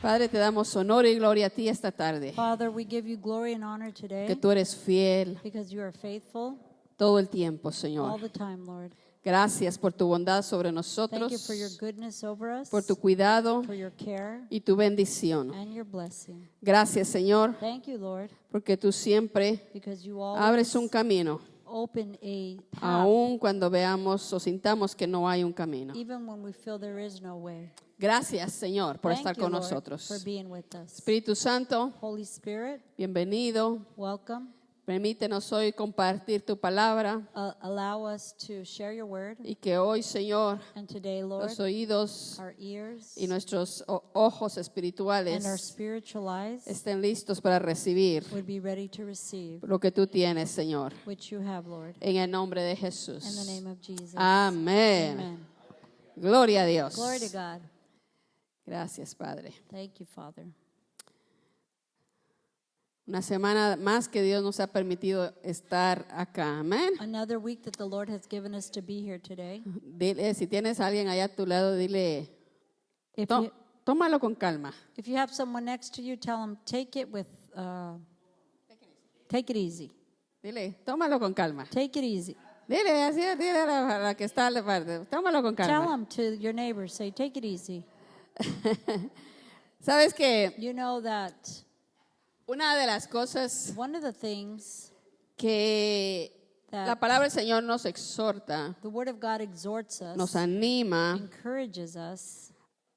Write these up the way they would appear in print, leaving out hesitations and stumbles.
Padre, te damos honor y gloria a ti esta tarde. Father, we give you glory and honor today Que tú eres fiel because you are faithful todo el tiempo, all Señor. the time, Lord. Gracias por tu bondad sobre Thank nosotros, you for your goodness over us, por tu cuidado for your care y tu bendición. and your blessing. Gracias, Señor, Thank you, Lord, porque tú siempre because you abres always un camino, open a path, aun cuando veamos o sintamos que no hay un camino. even when we feel there is no way. Gracias, Señor, por Thank estar you, con Lord, nosotros. for being with us. Espíritu Santo, Holy Spirit, bienvenido. welcome. Permítenos hoy compartir tu palabra Allow us to share your word. y que hoy, Señor, And today, Lord, los oídos our ears y nuestros ojos and our espirituales spiritual eyes estén listos para recibir would be ready to receive lo que tú tienes, Señor, which you have, Lord. en el nombre de In Jesús. the name of Jesus. Amén. Amen. Gloria a Dios. Glory to God. Gracias, Padre. Thank you, Father. Una semana más que Dios nos ha permitido estar acá. Amén. Another week that the Lord has given us to be here today. Dile, si tienes a alguien allá a tu lado, dile, If "Tó- you, tómalo con calma. if you have someone next to you, tell them, take it easy. Dile, tómalo con calma. Take it easy. Dile, así, dile a la que está a la parte, tómalo con Tell calma. them to your neighbors, say, take it easy. Sabes que You know that una de las cosas one of the things que that la palabra del Señor nos exhorta, the Word of God exhorts nos us, anima encourages us,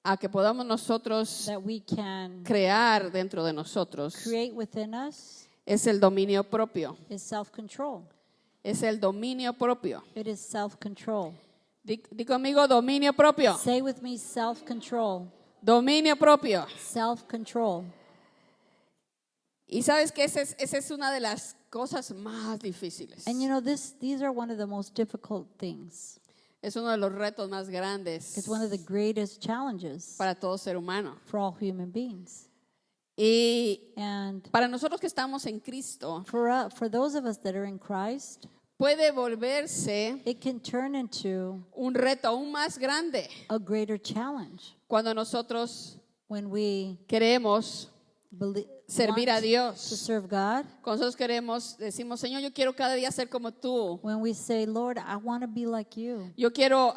a que podamos nosotros that we can crear dentro de nosotros, create within us es el dominio propio. is self-control. Es el dominio propio. It is self-control. Di conmigo dominio propio. Say with me, self-control. Dominio propio. Self-control. Y sabes que esa es una de las cosas más difíciles. And you know, these are one of the most difficult things. Es uno de los retos más grandes It's one of the greatest challenges para todo ser humano. for all human beings. Y And para nosotros que estamos en Cristo, for those of us that are in Christ, puede volverse it can turn into un reto aún más grande a greater challenge cuando nosotros when we queremos servir a want to Dios. serve God, Cuando nosotros decimos, Señor, yo quiero cada día ser como tú. when we say, Lord, I want to be like you. Yo quiero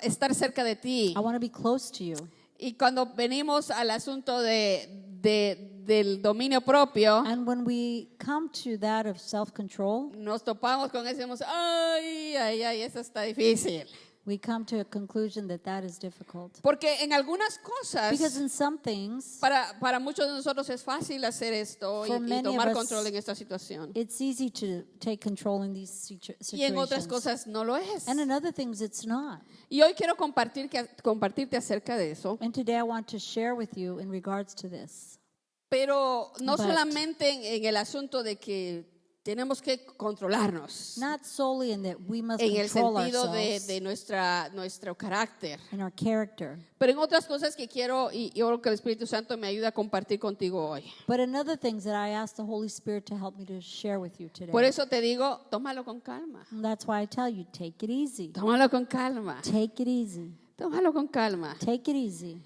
estar cerca de ti. I want to be close to you. Y cuando venimos al asunto del dominio propio, And when we come to that of self-control, nos topamos con eso y decimos, ay, eso está difícil. we come to a conclusion that that is difficult. Porque en algunas Because cosas, in some things, para muchos de nosotros es fácil hacer esto For y many tomar of us, control en esta situación. it's easy to take control in these Y en otras situations. cosas no lo es. And in other things, it's not. Y hoy quiero compartirte acerca de eso. And today I want to share with you in regards to this. Pero no But- solamente en el asunto de que tenemos que controlarnos. Not solely in that we must En el control sentido ourselves de nuestro carácter. in our character. Pero en otras cosas que quiero y oro que el Espíritu Santo me ayude a compartir contigo hoy. But in other things that I ask the Holy Spirit to help me to share with you today. Por eso te digo, tómalo con calma. And that's why I tell you, take it easy. Tómalo con calma. Take it easy. Tómalo con calma. Take it easy.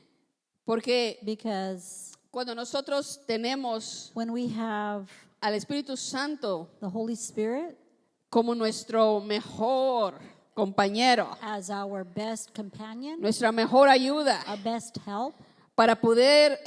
Porque Because cuando nosotros tenemos when we have al Espíritu Santo the Holy Spirit como nuestro mejor compañero, as our best companion, nuestra mejor ayuda our best help, para poder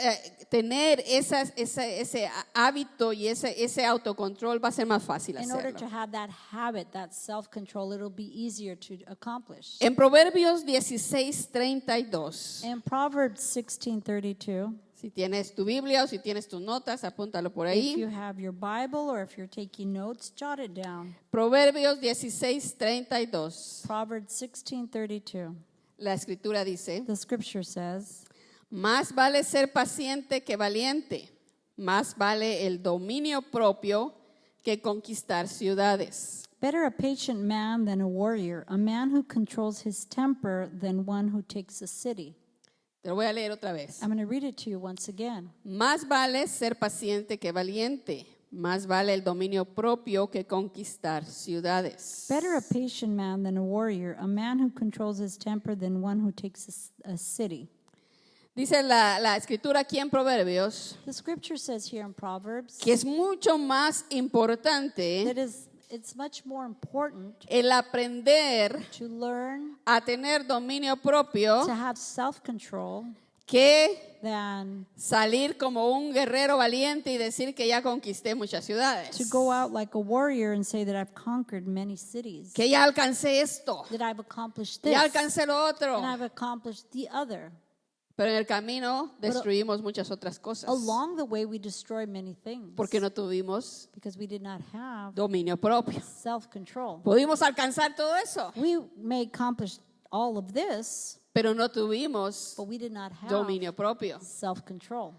tener ese hábito y ese autocontrol, va a ser más fácil in order to hacerlo. have that habit, that self-control, it'll be easier to accomplish. En Proverbios 16:32, In Proverbs 16:32, si tienes tu Biblia o si tienes tus notas, apúntalo por if you ahí. have your Bible or if you're taking notes, jot it down. Proverbios 16:32, Proverbs 16:32. la escritura dice: The scripture says, más vale ser paciente que valiente, más vale el dominio propio que conquistar ciudades. better a patient man than a warrior, a man who controls his temper than one who takes a city. Te lo voy a leer otra vez. I'm going to read it to you once again. Más vale ser paciente que valiente, más vale el dominio propio que conquistar ciudades. Better a patient man than a warrior, a man who controls his temper than one who takes a city. Dice la escritura aquí en Proverbios The scripture says here in Proverbs que es mucho más importante that it's much more important el aprender to learn a tener dominio propio to have self-control que than salir como un guerrero valiente y decir que ya conquisté muchas ciudades, to go out like a warrior and say that I've conquered many cities, que ya alcancé esto, that I've accomplished this, ya alcancé lo otro. and I've accomplished the other. Pero en el camino destruimos muchas otras cosas Along the way, we destroy many things porque no tuvimos because we did not have dominio propio. self-control. Pudimos alcanzar todo eso, We may accomplish all of this, pero no tuvimos but we did not have dominio propio. self-control.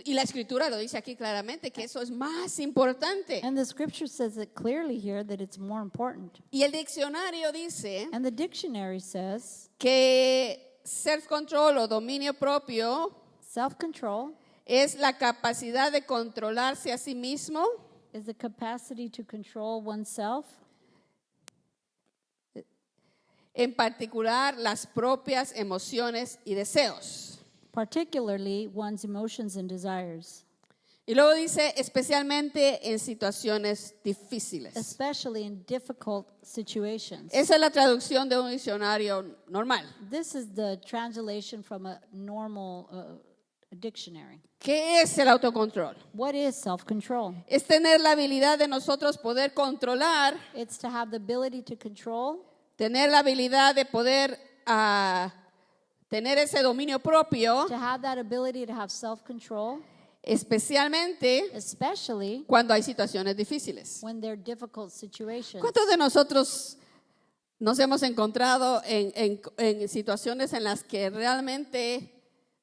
Y la escritura lo dice aquí claramente que eso es más importante. And the scripture says it clearly here that it's more important. Y el diccionario dice And the dictionary says que self-control o dominio propio self-control es la capacidad de controlarse a sí mismo, is the capacity to control oneself, en particular las propias emociones y deseos. particularly one's emotions and desires, Y luego dice especialmente en situaciones difíciles. especially in difficult situations. Esa es la traducción de un diccionario normal. This is the translation from a normal dictionary. ¿Qué es el autocontrol? What is self-control? Es tener la habilidad de nosotros poder controlar, It's to have the ability to control, tener la habilidad de poder tener ese dominio propio, to have that ability to have self-control, especialmente especially cuando hay situaciones difíciles. when there are difficult situations. ¿Cuántos de nosotros nos hemos encontrado en situaciones en las que realmente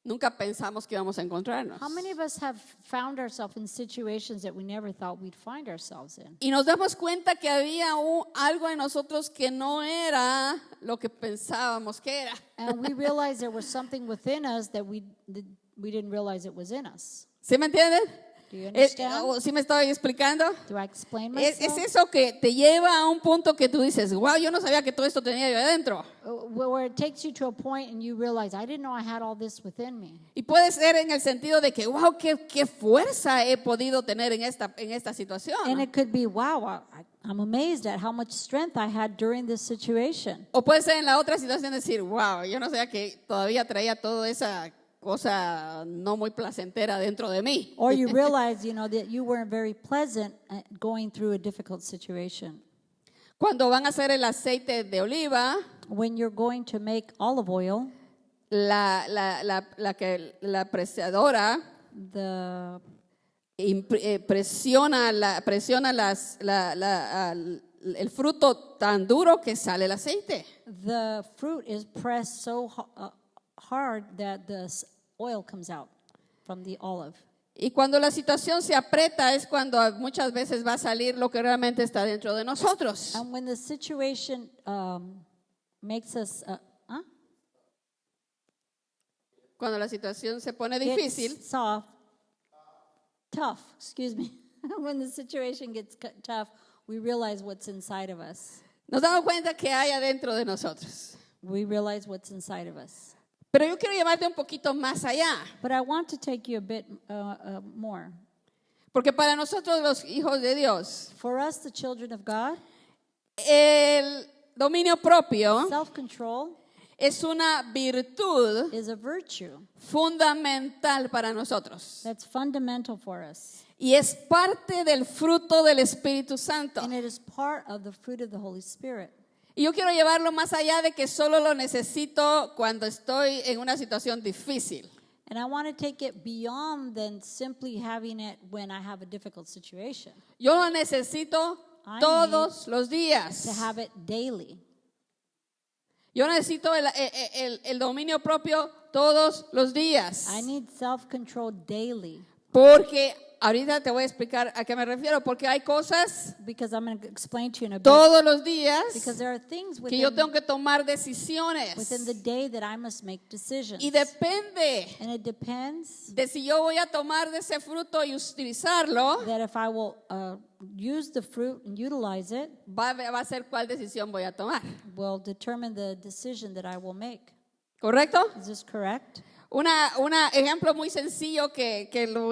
nunca pensamos que íbamos a encontrarnos? How many of us have found ourselves in situations that we never thought we'd find ourselves in? Y nos damos cuenta que había algo en nosotros que no era lo que pensábamos que era. And we realized there was something within us that we didn't realize it was in us. ¿Sí me entienden? Do you understand? ¿Sí me estoy explicando? Do I explain Es myself? eso que te lleva a un punto que tú dices, wow, yo no sabía que todo esto tenía yo adentro. Where it takes you to a point and you realize, I didn't know I had all this within me. Y puede ser en el sentido de que, wow, qué fuerza he podido tener en esta situación. And it could be, wow, I'm amazed at how much strength I had during this situation. O puede ser en la otra situación decir, wow, yo no sabía que todavía traía toda esa cosa no muy placentera dentro de mí. Or you realize, that you weren't very pleasant going through a difficult situation. Cuando van a hacer el aceite de oliva, When you're going to make olive oil, la apreciadora the presiona el fruto tan duro que sale el aceite. fruit is pressed so hard that the oil comes out from the olive. Y cuando la situación se aprieta es cuando muchas veces va a salir lo que realmente está dentro de nosotros. And when the situation makes us Cuando la situación se pone gets difícil, tough, excuse me. When the situation gets tough, we realize what's inside of us. nos damos cuenta que hay adentro de nosotros. We realize what's inside of us. Pero yo quiero llevarte un poquito más allá, But I want to take you a bit more. porque para nosotros los hijos de Dios, For us, the children of God, el dominio propio self-control es una virtud is a virtue fundamental para nosotros. that's fundamental for us. Y es parte del fruto del Espíritu Santo. And it is part of the fruit of the Holy Spirit. Y yo quiero llevarlo más allá de que solo lo necesito cuando estoy en una situación difícil. And I want to take it beyond than simply having it when I have a difficult situation. Yo lo necesito I todos los To días. have it daily. Yo necesito el dominio propio todos los días. I need self-control daily. Porque ahorita te voy a explicar a qué me refiero. Porque hay cosas Because I'm going to explain to you in a bit. todos los días Because there are things que yo within tengo que tomar decisiones. the day that I must make decisions. Y depende And it depends de si yo voy a tomar de ese fruto y utilizarlo, that if I will use the fruit and utilize it, va a ser cuál decisión voy a tomar. will determine the decision that I will make. ¿Correcto? Is this correct? Una ejemplo muy sencillo que lo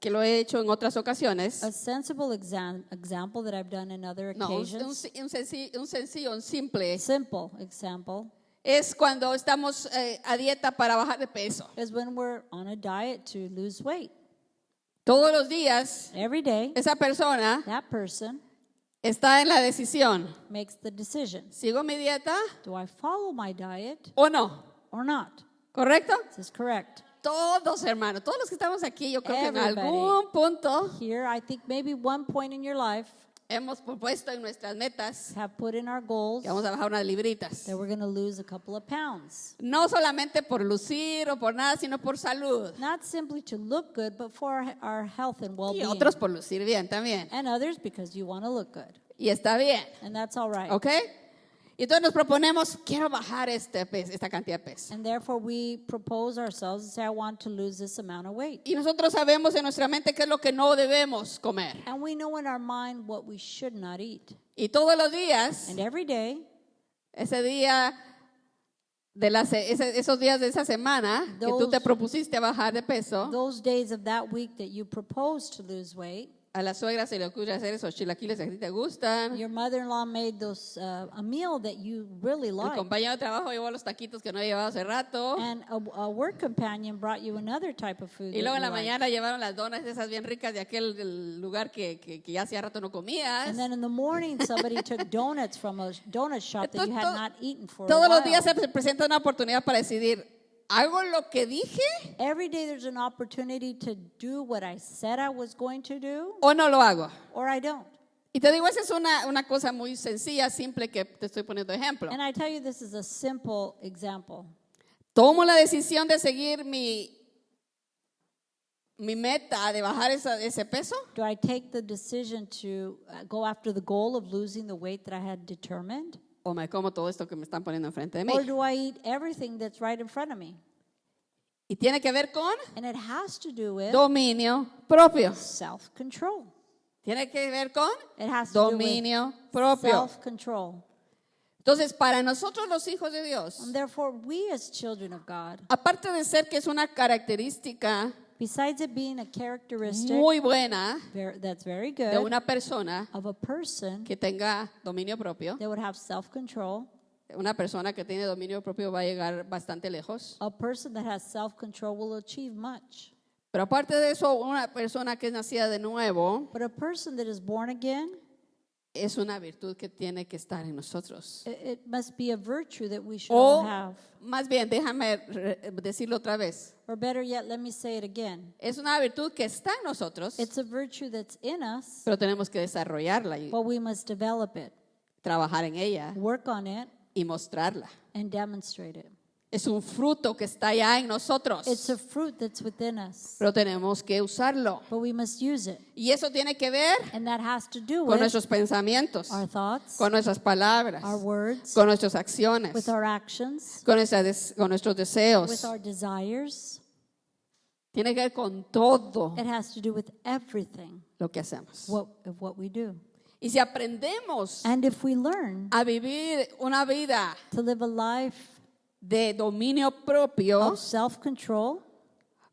que lo he hecho en otras ocasiones. A sensible example that I've done in other No, occasions. un sencillo, un simple. Simple example Es cuando estamos a dieta para bajar de peso. is when we're on a diet to lose weight. Todos los días, Every day, esa persona that person está en la decisión. makes the decision. ¿Sigo mi dieta Do I follow my diet o no? or not? ¿Correcto? This is correct. Todos, hermanos, todos los que estamos aquí, yo creo que en Everybody. algún punto Here, I think maybe one point in your life hemos propuesto en nuestras metas have put in our goals que vamos a bajar unas libritas. that we're going to lose a couple of pounds. No solamente por lucir o por nada, sino por salud. Not simply to look good, but for our health and Y well-being. otros por lucir bien también. And others because you want to look good. Y está bien, And that's all right. ¿ok? Y entonces nos proponemos, quiero bajar esta cantidad de peso. And therefore we propose ourselves and say, I want to lose this amount of weight. Y nosotros sabemos en nuestra mente qué es lo que no debemos comer. And we know in our mind what we should not eat. Y todos los días, And every day, ese día esos días de esa semana que tú te Those- propusiste bajar de peso, those days of that week that you propose to lose weight, a la suegra se le ocurre hacer esos chilaquiles que a ti te gustan. your mother-in-law made those a meal that you really El like. compañero de trabajo llevó los taquitos que no llevaba hace rato. And a work companion brought you another type of food. Y that luego en you la like. mañana llevaron las donas esas bien ricas de aquel del lugar que ya hacía rato no comías. And then in the morning, somebody took donuts from a donut shop that you had Entonces, not eaten for a Todos los while. días se presenta una oportunidad para decidir, ¿hago lo que dije Every day there's an opportunity to do what I said I was going to do, o no lo hago? or I don't. Y te digo, esa es una cosa muy sencilla, simple, que te estoy poniendo ejemplo. And I tell you, this is a simple example. Tomo la decisión de seguir mi meta de bajar ese peso, Do I take the decision to go after the goal of losing the weight that I had determined? o me como todo esto que me están poniendo enfrente de mí. Or do I eat everything that's right in front of me? Y tiene que ver con And it has to do with dominio propio. self-control. Tiene que ver con It has to do with dominio propio. self-control. Entonces, para nosotros los hijos de Dios, And therefore, we as children of God, aparte de ser que es una característica besides it being a characteristic muy buena that's very de good una persona of a person que tenga dominio propio, that would have self-control, una persona que tiene dominio propio va a llegar bastante lejos. a person that has self-control will achieve much. Pero aparte de eso, una persona que es nacida de nuevo But a person that is born again, es una virtud que tiene que estar en nosotros. it must be a virtue that we should O all have. más bien, déjame decirlo otra vez. Or better yet, let me say it again. Es una virtud que está en nosotros, It's a virtue that's in us, pero tenemos que desarrollarla y but we must develop it, trabajar en ella work on it, y mostrarla. and demonstrate it. Es un fruto que está ya en nosotros, It's a fruit that's within us, pero tenemos que usarlo. but we must use it. Y eso tiene que ver And that has to do con with nuestros pensamientos, our thoughts, con nuestras palabras, our words, con nuestras acciones, with our actions, con nuestros with deseos. our desires. Tiene que ver con todo It has to do with everything lo que hacemos. of what we do. Y si aprendemos And if we learn a vivir una vida to live a life de dominio propio, of self-control,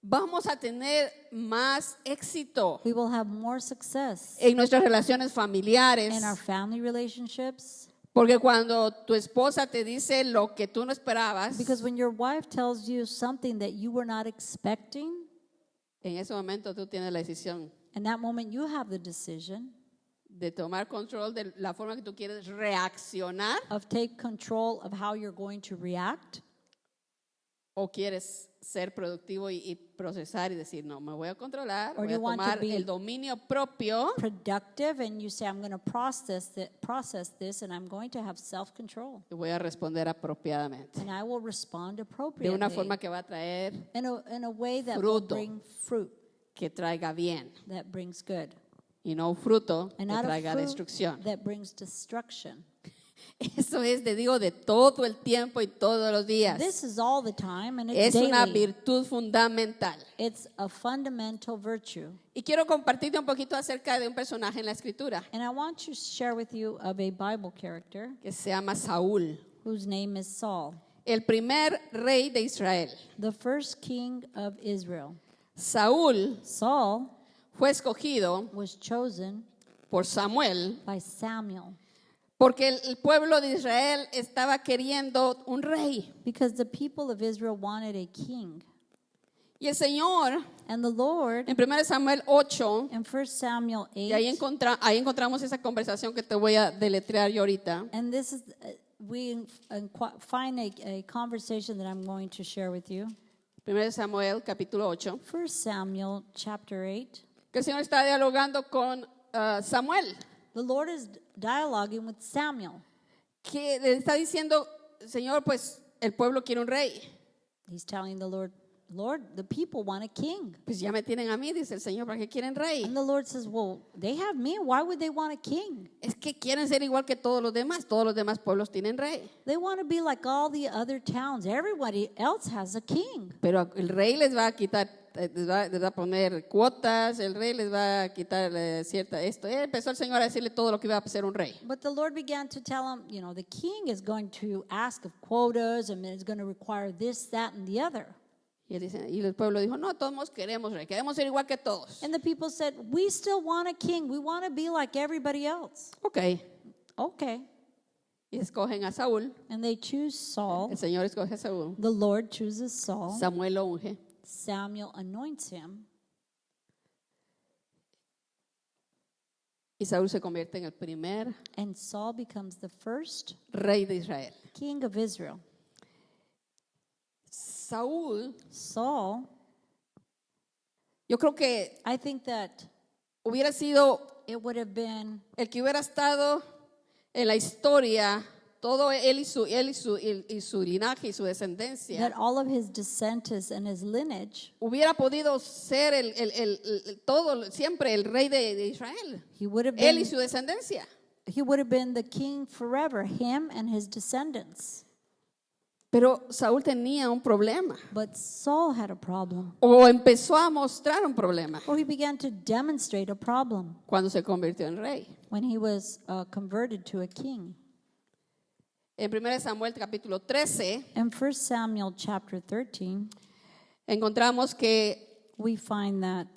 vamos a tener más éxito we will have more success en nuestras relaciones familiares. in our family relationships. Porque cuando tu esposa te dice lo que tú no esperabas, Because when your wife tells you something that you were not expecting, en ese momento tú tienes la decisión in that moment you have the decision de tomar control de la forma que tú quieres reaccionar of take control of how you're going to react, o quieres ser productivo y procesar y decir, no, me voy a controlar, Or voy you a want to tomar be el dominio propio productive, and you say, I'm going to process this, and I'm going to have self-control. y voy a responder apropiadamente. And I will respond De appropriately una forma que va a traer, in a way that will fruto. bring fruit, que traiga bien that brings good. y no un fruto que And not a traiga fruit destrucción. that brings destruction. Eso es, te digo, de todo el tiempo y todos los días. This is all the time, and it's Es una daily. virtud fundamental. It's a fundamental virtue. Y quiero compartirte un poquito acerca de un personaje en la escritura And I want to share with you of a Bible character que se llama Saúl. whose name is Saul. el primer rey de Israel. the first king of Israel. Saúl Saul fue escogido was chosen por Samuel by Samuel porque el pueblo de Israel estaba queriendo un rey. because the people of Israel wanted a king. Y el Señor, And the Lord, en 1 Samuel 8, in 1 Samuel y ahí 8, encontramos esa conversación que te voy a deletrear yo ahorita. and this is, find a conversation that I'm going to share with you. 1 Samuel capítulo 8, 1 Samuel chapter 8. que el Señor está dialogando con Samuel, The Lord is dialoguing with Samuel. que le está diciendo, Señor, pues el pueblo quiere un rey. He's telling the Lord, Lord, the people want a king. Pues ya me tienen a mí, dice el Señor, ¿para qué quieren rey? And the Lord says, well, they have me. Why would they want a king? Es que quieren ser igual que todos los demás. Todos los demás pueblos tienen rey. They want to be like all the other towns. Everybody else has a king. Pero el rey les va a quitar, les va a poner cuotas, el rey les va a quitar cierta esto. Empezó el Señor a decirle todo lo que iba a ser un rey. But the Lord began to tell him, the king is going to ask of quotas and it's going to require this, that, and the other. Y el pueblo dijo, no, todos queremos rey, queremos ser igual que todos. And the people said, we still want a king. We want to be like everybody else. Ok. Okay. Y escogen a Saúl. And they choose Saul. El Señor escoge a Saúl. The Lord chooses Saul. Samuel lo unge. Samuel anoints him. Y Saúl se convierte en el primer And Saul becomes the first rey de Israel. king of Israel. Saúl, Saul, yo creo que I think that hubiera sido it would have been el que hubiera estado en la historia, todo él y su linaje y su descendencia, that all of his descendants and his lineage, hubiera podido ser todo siempre el rey de Israel. he would have Él y been su descendencia. the king forever, him and his descendants. Pero Saúl tenía un problema, But Saul had a problem, o empezó a mostrar un problema or he began to demonstrate a problem cuando se convirtió en rey. when he was converted to a king. En 1 Samuel capítulo 13 In 1 Samuel chapter 13, encontramos que we find that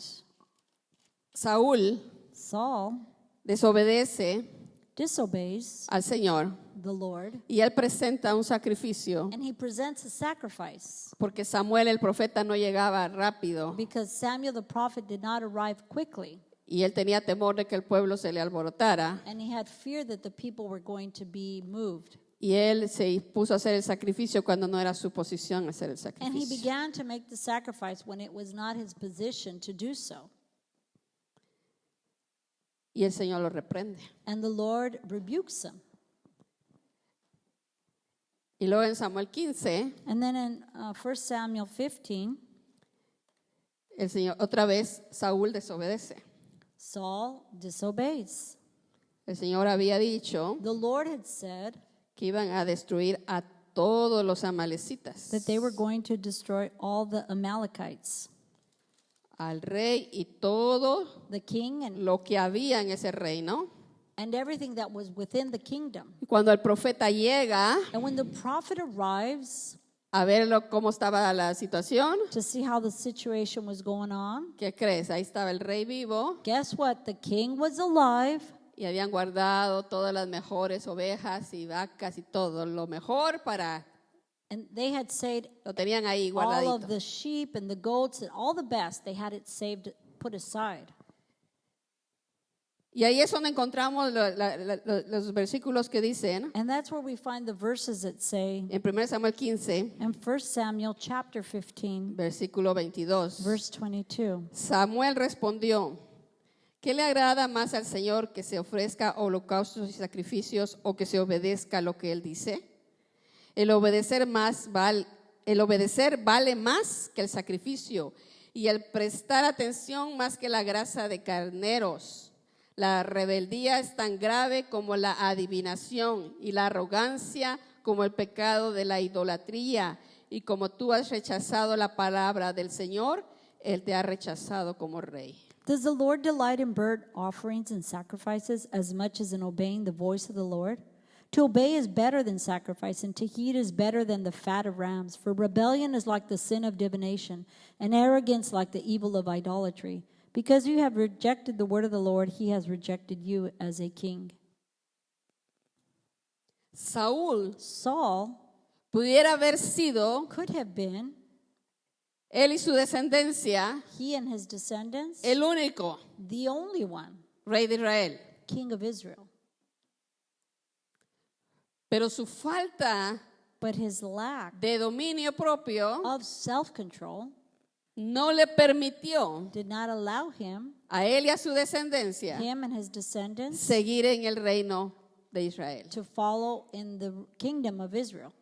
Saúl Saul desobedece disobeys al Señor the Lord, y él presenta un sacrificio and he presents a sacrifice porque Samuel el profeta no llegaba rápido because Samuel the prophet did not arrive quickly, y él tenía temor de que el pueblo se le alborotara and he had fear that the people were going to be moved. y él se puso a hacer el sacrificio cuando no era su posición hacer el And he sacrificio. began to make the sacrifice when it was not his position to do so. Y el Señor lo reprende. And the Lord rebukes him. Y luego en Samuel 15, And then in 1 Samuel 15, el Señor otra vez Saúl desobedece. Saul disobeys. El Señor había dicho The Lord had said que iban a destruir a todos los amalecitas, that they were going to destroy all the Amalekites, al rey y todo the king and lo que había en ese reino. everything that was within the kingdom. Y cuando el profeta llega And when the prophet arrives a ver cómo estaba la situación, to see how the situation was going on, ¿qué crees? Ahí estaba el rey vivo guess what? The king was alive, y habían guardado todas las mejores ovejas y vacas y todo lo mejor and they had saved lo tenían ahí all of guardadito. the sheep and the goats and all the best. They had it saved, put aside. Y ahí es donde encontramos los versículos que dicen And that's where we find the verses that say en 1 Samuel 15, in 1 Samuel chapter 15, versículo 22. verse 22. Samuel respondió, ¿qué le agrada más al Señor, que se ofrezca holocaustos y sacrificios o que se obedezca lo que Él dice? El obedecer vale más que el sacrificio y el prestar atención más que la grasa de carneros. La rebeldía es tan grave como la adivinación y la arrogancia como el pecado de la idolatría. Y como tú has rechazado la palabra del Señor, Él te ha rechazado como rey. Does the Lord delight in burnt offerings and sacrifices as much as in obeying the voice of the Lord? To obey is better than sacrifice, and to heed is better than the fat of rams. For rebellion is like the sin of divination, and arrogance like the evil of idolatry. Because you have rejected the word of the Lord, he has rejected you as a king. Saúl Saul pudiera haber sido, could have been, él y su descendencia, he and his descendants, el único the only one, rey de Israel. king of Israel. Pero su falta But his lack de dominio propio of self-control no le permitió did not allow him, a él y a su descendencia him and his descendants, seguir en el reino de Israel. to follow in the kingdom of Israel.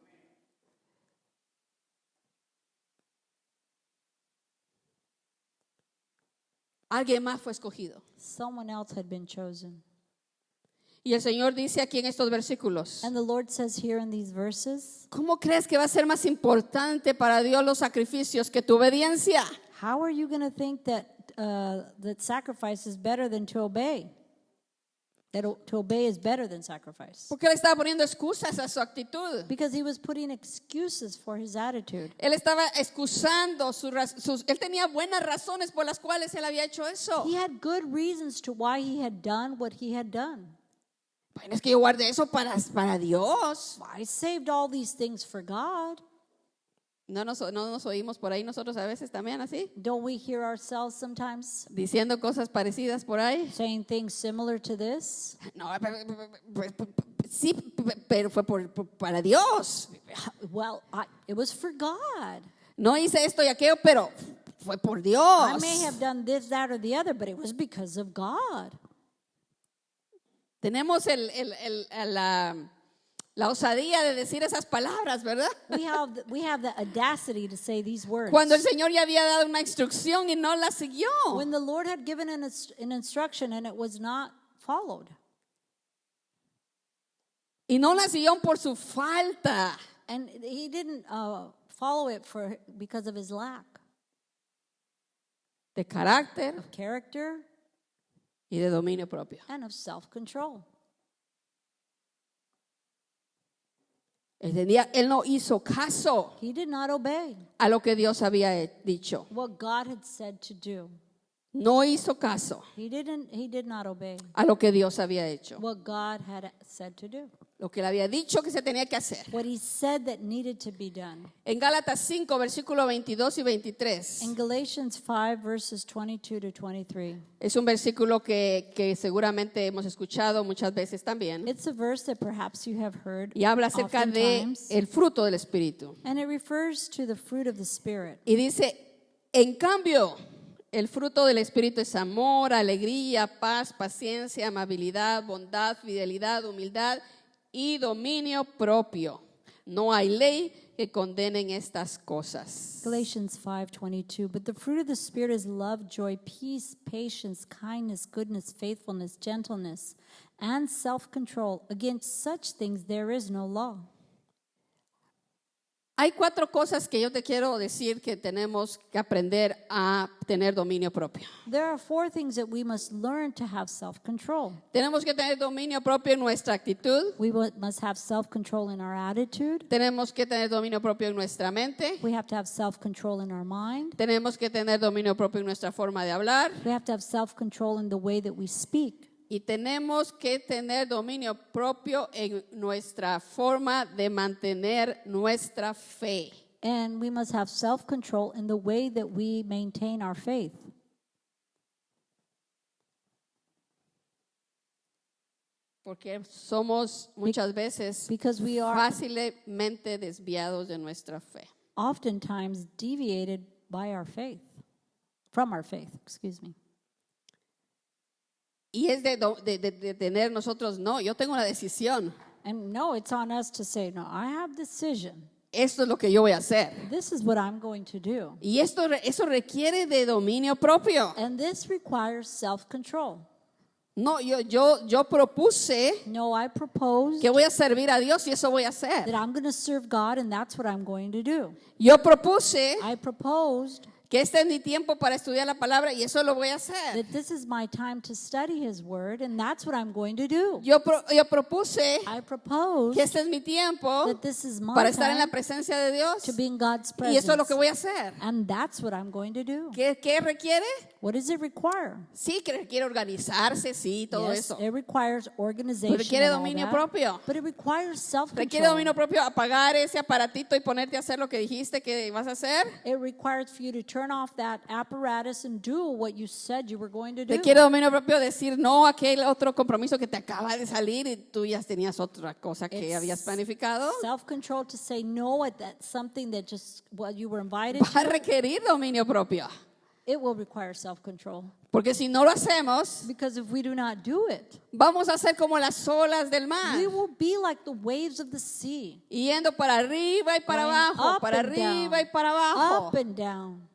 Alguien más fue escogido. Someone else had been chosen. Y el Señor dice aquí en estos versículos, And the Lord says here in these verses, ¿cómo crees que va a ser más importante para Dios los sacrificios que tu obediencia? how are you going to think that that sacrifice is better than to obey? To obey is better than sacrifice. Porque él estaba poniendo excusas a su actitud. Because he was putting excuses for his attitude. Él estaba excusando él tenía buenas razones por las cuales él había hecho eso. He had good reasons to why he had done what he had done. Bueno, es que yo guardé eso para Dios. I saved all these things for God. No nos oímos por ahí nosotros a veces también así, Don't we hear ourselves sometimes diciendo cosas parecidas por ahí. saying things similar to this? No, sí, pero fue para Dios. Well, it was for God. No hice esto y aquello, pero fue por I Dios. may have done this, that, or the other, but it was because of God. Tenemos la osadía de decir esas palabras, ¿verdad? We have the audacity to say these words. Cuando el Señor ya había dado una instrucción y no la siguió. When the Lord had given an instruction and it was not followed. Y no la siguió por su falta. And he didn't follow it because of his lack De carácter of character y de dominio propio. and of self-control. Él no hizo caso He did not obey a lo que Dios había dicho. what God had said to do. No hizo caso He did not obey a lo que Dios había hecho. what God had said to do. Lo que él había dicho que se tenía que hacer. What he said that needed to be done. En Gálatas 5, versículos 22 y 23. In Galatians 5 verses 22 to 23. Es un versículo que seguramente hemos escuchado muchas veces también. It's a verse that perhaps you have heard Y habla acerca de oftentimes, el fruto del Espíritu. and it refers to the fruit of the Spirit. Y dice, en cambio, el fruto del Espíritu es amor, alegría, paz, paciencia, amabilidad, bondad, fidelidad, humildad y dominio propio. No hay ley que condenen estas cosas. Galatians 5:22. But the fruit of the Spirit is love, joy, peace, patience, kindness, goodness, faithfulness, gentleness, and self-control. Against such things there is no law. Hay 4 cosas que yo te quiero decir que tenemos que aprender a tener dominio propio. There are 4 things that we must learn to have self-control. Tenemos que tener dominio propio en nuestra actitud. We must have self-control in our attitude. Tenemos que tener dominio propio en nuestra mente. We have to have self-control in our mind. Tenemos que tener dominio propio en nuestra forma de hablar. We have to have self-control in the way that we speak. Y tenemos que tener dominio propio en nuestra forma de mantener nuestra fe. And we must have self-control in the way that we maintain our faith. Porque somos muchas veces Because we are fácilmente desviados de nuestra fe. oftentimes deviated by our faith, from our faith, excuse me. Y es de tener nosotros, no, yo tengo una decisión. And no, it's on us to say, no, I have decision. Esto es lo que yo voy a hacer. This is what I'm going to do. Y eso requiere de dominio propio. And this requires self-control. No, yo propuse No, I proposed que voy a servir a Dios y eso voy a hacer. that I'm going to serve God and that's what I'm going to do. Yo propuse I proposed que este es mi tiempo para estudiar la palabra y eso lo voy a hacer. that this is my time to study His Word, and that's what I'm going to do. Yo propuse I propose que este es mi tiempo that this is my para estar en la time presencia de Dios to be in God's y eso es lo presence. que voy a hacer. And that's what I'm going to do. ¿Qué requiere? What does it require? Sí, que requiere organizarse, sí, todo Yes, eso. it requires organization. Requiere and all dominio that, propio. But it requires Requiere dominio self-control. propio apagar ese aparatito y ponerte a hacer lo que dijiste que vas a hacer. It requires for you to turn off that apparatus and do what you said you were going to do. Requiere dominio propio decir no a aquel otro compromiso que te acaba de salir y tú ya tenías otra cosa que It's habías planificado. Self-control to say no at that something that just what you were invited Va a to. requerir dominio propio. It will require self-control. Porque si no lo hacemos, Because if we do not do it, vamos a ser como las olas del mar. we will be like the waves of the sea. Yendo para arriba y para Going abajo, up para and arriba down, y para abajo. Up and down.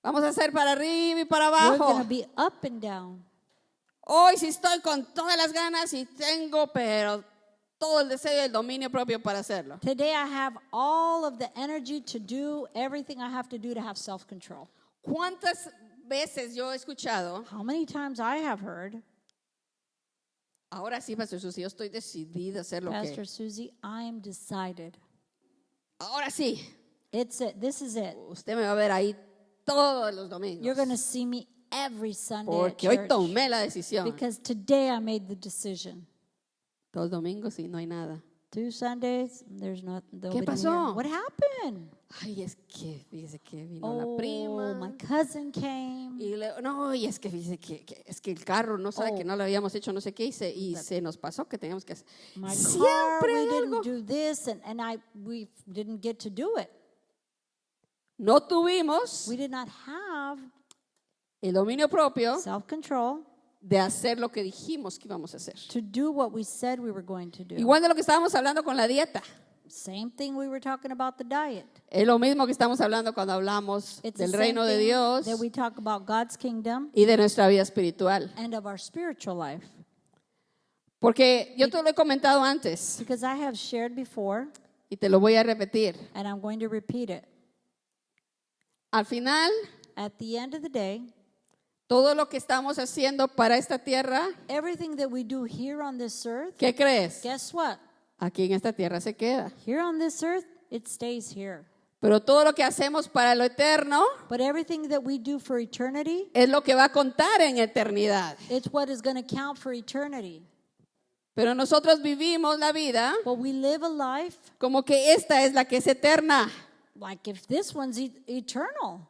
Vamos a hacer para arriba y para We're going abajo. to be up and down. Hoy sí estoy con todas las ganas y tengo, pero todo el deseo y el dominio propio para hacerlo. Today I have all of the energy to do everything I have to do to have self-control. ¿Cuántas veces yo he escuchado? How many times I have heard, Ahora sí, Pastor Susi, yo estoy decidida a hacer lo Pastor que... Susie, I am decided. Ahora sí, It's it. This is it. usted me va a ver ahí todos los domingos. You're going to see me every Sunday at Porque hoy church. tomé la decisión. Because today I made the decision. Dos domingos y no hay nada. 2 Sundays, there's nobody pasó? here. What happened? Ay, es que fíjese que vino la prima. My cousin came. No, y es que fíjese que es que el carro no sabe Oh. que no lo habíamos hecho no sé qué y se nos pasó que teníamos que hacer. My car, Siempre we hay didn't algo. do this, and we didn't get to do it. No tuvimos We did not have el dominio propio self-control de hacer lo que dijimos que íbamos a hacer. to do what we said we were going to do. Igual de lo que estábamos hablando con la dieta. Same thing we were talking about the diet. Es lo mismo que estamos hablando cuando hablamos It's the del same reino de thing Dios that we talk about God's kingdom y de nuestra vida espiritual. and of our spiritual life. Porque yo te lo he comentado antes Because I have shared before, y te lo voy a repetir. and I'm going to repeat it. Al final, At the end of the day, todo lo que estamos haciendo para esta tierra, everything that we do here on this earth, ¿qué crees? guess what? Aquí en esta tierra se queda. Here on this earth, it stays here. Pero todo lo que hacemos para lo eterno But everything that we do for eternity, es lo que va a contar en eternidad. it's what is going to count for eternity. Pero nosotros vivimos la vida But we live a life como que esta es la que es eterna. like if this one's eternal.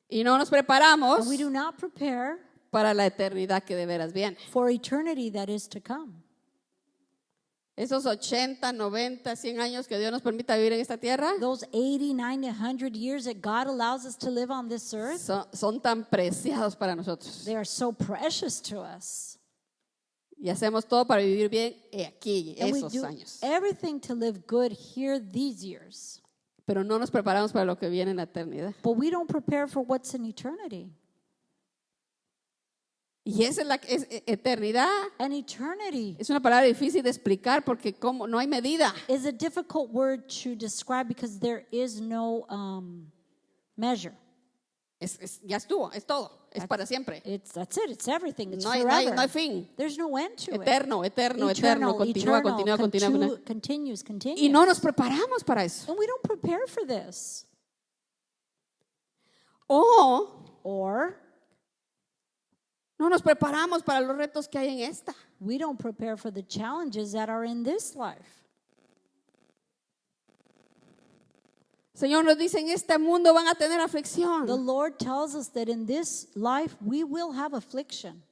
Y no nos preparamos And we do not prepare para la eternidad que de veras viene. for eternity that is to come. Esos 80, 90, 100 años que Dios nos permita vivir en esta tierra Those 80, 90, 100 years that God allows us to live on this earth, son tan preciados para nosotros. they are so precious to us. Y hacemos todo para vivir bien aquí, And we esos do años. everything to live good here these years. Pero no nos preparamos para lo que viene en la eternidad. But we don't prepare for what's in eternity. Y esa es eternidad. And eternity Es una palabra difícil de explicar porque como no hay medida. is a difficult word to describe because there is no measure. Ya estuvo, es todo, es para siempre. That's it. It's everything. It's No hay, forever. no hay fin. There's no end to it. Eterno, eterno, eterno, Eternal, continúa, eternal, continúa, continúa. continues. Y no nos preparamos para eso. And we don't prepare for this. O Or no nos preparamos para los retos que hay en esta. we don't prepare for the challenges that are in this life. Señor nos dice, en este mundo van a tener The aflicción. Lord tells us that in this life we will have affliction.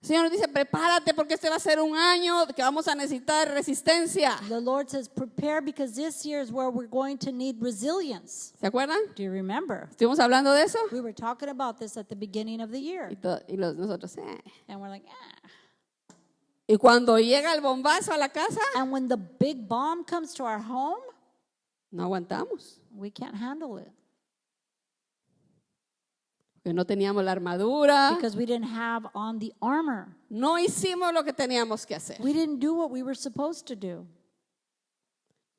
Señor nos dice, prepárate porque este va a ser un año que vamos a necesitar resistencia. The Lord says, prepare because this year is where we're going to need resilience. ¿Se acuerdan? Do you remember? Estuvimos hablando de eso. We were talking about this at the beginning of the year. Nosotros, And we're like, Y cuando llega el bombazo a la casa, And when the big bomb comes to our home, no aguantamos. we can't handle it. Porque no teníamos la armadura. Because we didn't have on the armor. No hicimos lo que teníamos que hacer. We didn't do what we were supposed to do.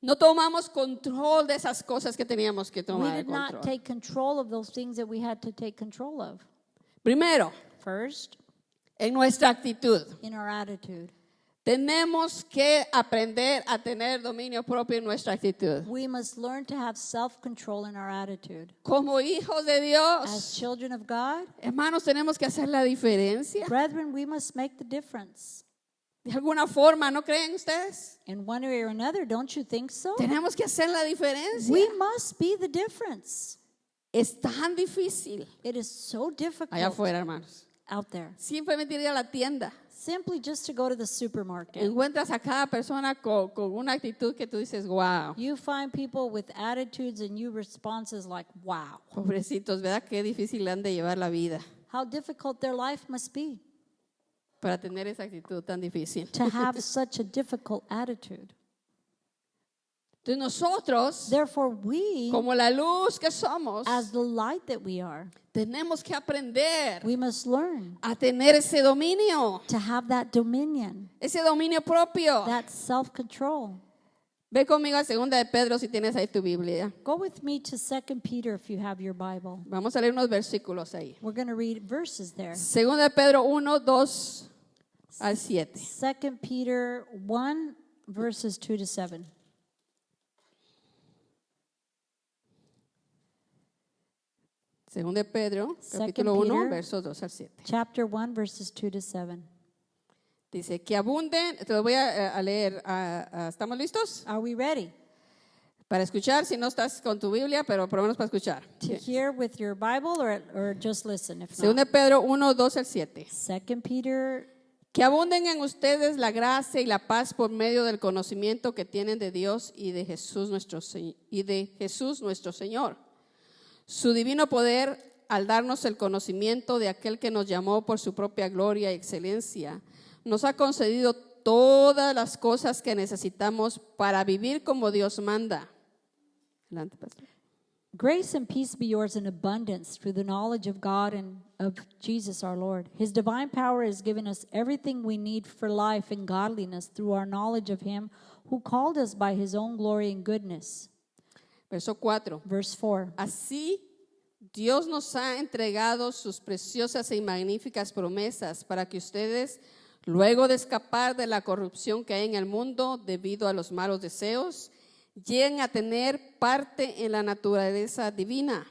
No tomamos control de esas cosas que teníamos que We tomar did not control. take control of those things that we had to take control of. Primero, First, en nuestra actitud. in our attitude. Tenemos que aprender a tener dominio propio en nuestra actitud. We must learn to have self-control in our attitude. Como hijos de As Dios, children of God, hermanos, tenemos que hacer la diferencia. brethren, we must make the difference. De alguna forma, ¿no creen ustedes? In one way or another, don't you think so? Tenemos que hacer la diferencia. We must be the difference. Es tan difícil. It is so Allá difficult afuera, hermanos. out there. Simplemente ir a la tienda. Simply just to go to the supermarket. Encuentras a cada persona con una actitud que tú dices, wow, You find people with attitudes and you responses like, wow, pobrecitos, ¿verdad? Qué difícil han de llevar la vida how difficult their life must be para tener esa actitud tan difícil. to have such a difficult attitude. Entonces nosotros, Therefore, we, como la luz que somos, as the light that we are, tenemos que aprender we must learn a tener ese dominio propio. that self-control. Ve conmigo a 2 de Pedro si tienes ahí tu Biblia. Go with me to 2 Peter if you have your Bible. Vamos a leer unos versículos ahí. We're going to read verses there. 2 de Pedro 1, 2 al 7. 2 Peter 1, verses 2 to 7. Según de Pedro, Second capítulo 1, Peter. versos 2 al 7. Chapter 1, verses 2 to 7. Dice que abunden, te lo voy a leer. ¿Estamos listos? Are we ready Para escuchar, si no estás con tu Biblia, pero por lo menos para escuchar. to hear with your Bible or just listen? If Según not, de Pedro 1, 2 al 7. 2 Peter, Que abunden en ustedes la gracia y la paz por medio del conocimiento que tienen de Dios y de Jesús nuestro Señor. Su divino poder al darnos el conocimiento de aquel que nos llamó por su propia gloria y excelencia, nos ha concedido todas las cosas que necesitamos para vivir como Dios manda. Adelante, pastor. grace and peace be yours in abundance through the knowledge of God and of Jesus our Lord. His divine power has given us everything we need for life and godliness through our knowledge of Him who called us by His own glory and goodness. Verso 4. Verse 4. Así, Dios nos ha entregado sus preciosas y magníficas promesas para que ustedes, luego de escapar de la corrupción que hay en el mundo debido a los malos deseos, lleguen a tener parte en la naturaleza divina.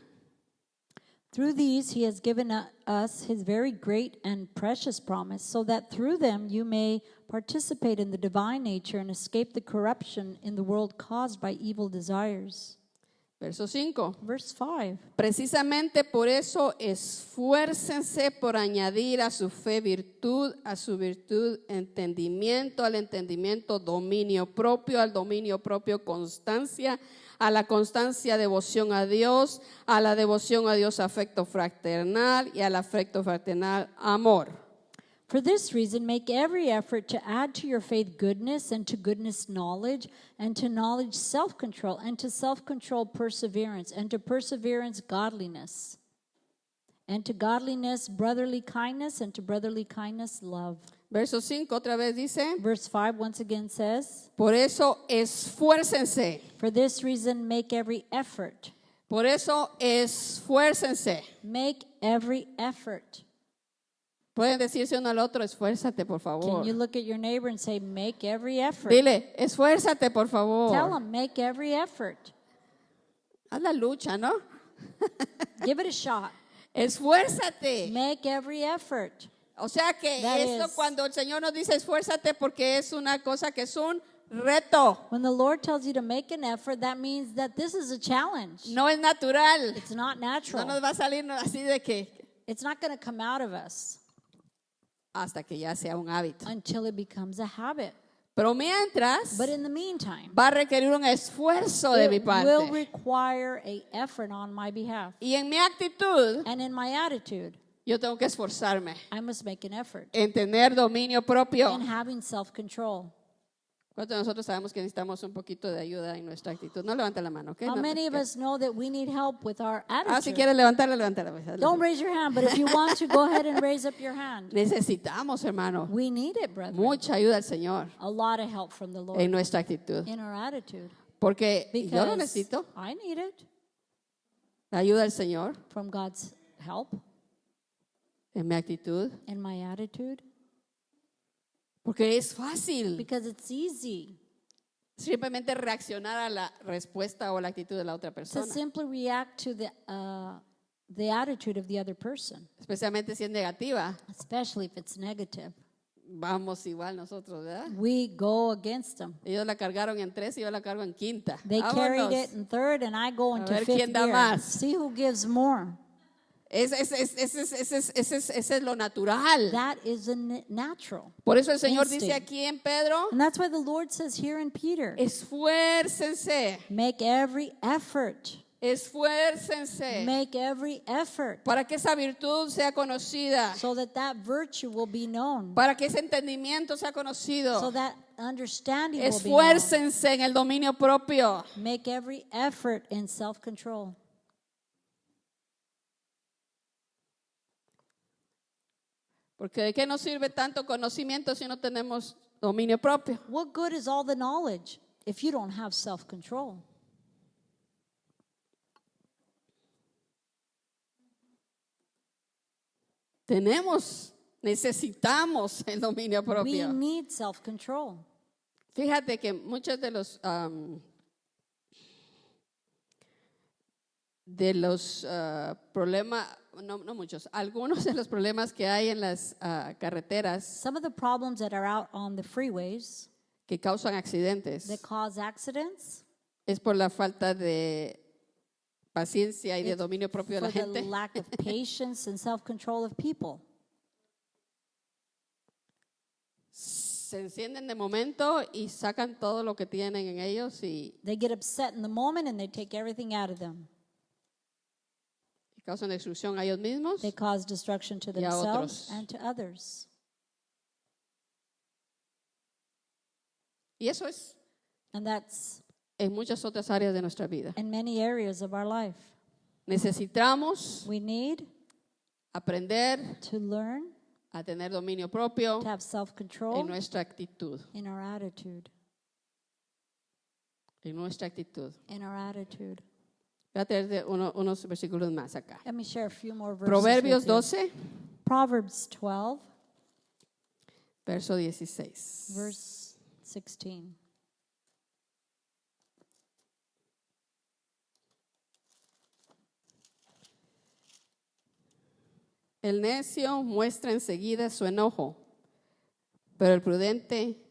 Through these He has given us His very great and precious promise, so that through them you may participate in the divine nature and escape the corruption in the world caused by evil desires. Verso 5. Verse 5. Precisamente por eso esfuércense por añadir a su fe virtud, a su virtud entendimiento, al entendimiento dominio propio, al dominio propio constancia, a la constancia devoción a Dios, a la devoción a Dios afecto fraternal y al afecto fraternal amor. For this reason, make every effort to add to your faith goodness, and to goodness knowledge, and to knowledge self-control, and to self-control perseverance, and to perseverance godliness, and to godliness brotherly kindness, and to brotherly kindness love. Verso 5 otra vez dice, Verse 5 once again says, por eso esfuércense, for this reason, make every effort. por eso esfuércense. Make every effort. Pueden decirse uno al otro, esfuérzate por favor. Can you look at your neighbor and say, make every effort? Dile, esfuérzate por favor. Tell them, make every effort. Haz la lucha, ¿no? Give it a shot. Esfuérzate. Make every effort. O sea que That esto is- cuando el Señor nos dice esfuérzate porque es una cosa que es un reto. When the Lord tells you to make an effort, that means that this is a challenge. No es natural. It's not No natural. nos va a salir así de que It's not going to come out of us hasta que ya sea un hábito. until it becomes a habit. Pero mientras But in the meantime, va a requerir un esfuerzo de mi it will parte. require an effort on my behalf. Y en mi actitud And in my attitude, yo tengo que esforzarme I must make an effort en tener dominio propio. in having self-control. ¿Cuántos de nosotros sabemos que necesitamos un poquito de ayuda en nuestra actitud? No levante la mano, ¿ok? How No, many of ok. us know that we need help with our Si attitude? quieres levantarla, levántala. Pues, Don't raise your hand, but if you want to, go ahead and raise up your hand. Necesitamos, hermano, We need it, brethren. mucha ayuda al Señor A lot of help from the en Lord nuestra actitud. in our attitude. Porque yo lo because necesito. I need it La ayuda del Señor from God's help en mi actitud. and my attitude Porque es fácil because it's easy simplemente reaccionar a la respuesta o la actitud de la otra to persona. simply react to the attitude of the other person, Especialmente si es negativa. especially if it's negative. Vamos igual nosotros, ¿verdad? We go against them. Ellos la cargaron en 3 y yo la cargo en 5. They carried Vámonos. it in third, and I go into ver fifth quién da gear. más. See who gives more. Ese es lo natural. That is a natural. Por eso el Señor dice Instinct. aquí en Pedro, And that's why the Lord says here in Peter, esfuércense, make every effort. esfuércense Make every effort para que esa virtud sea conocida, so that that virtue will be known, para que ese entendimiento sea so conocido. that understanding will be known. Esfuércense en el dominio propio. Make every effort in self-control. Porque ¿de qué nos sirve tanto conocimiento si no tenemos dominio propio? What good is all the knowledge if you don't have self-control? Necesitamos el dominio We propio. need self-control. Fíjate que muchos de los problemas, no muchos, algunos de los problemas que hay en las carreteras Some of the problems that are out on the freeways que causan accidentes that cause accidents es por la falta de paciencia y de It's dominio propio de for la the gente. lack of patience and self-control of people. Se encienden de momento y sacan todo lo que tienen en ellos y They get upset in the moment and they take everything out of them. causan destrucción a ellos mismos. They cause destruction to a themselves otros. and to others. Y eso es And that's en muchas otras áreas de nuestra vida. in many areas of our life. Necesitamos We need aprender to learn a tener dominio propio to have en self-control nuestra actitud. in our attitude. En nuestra actitud. In our attitude. Voy a tener unos versículos más acá. Let me share a few more verses. Proverbios with you. 12, Proverbs 12, verso 16. verse 16. El necio muestra enseguida su enojo, pero el prudente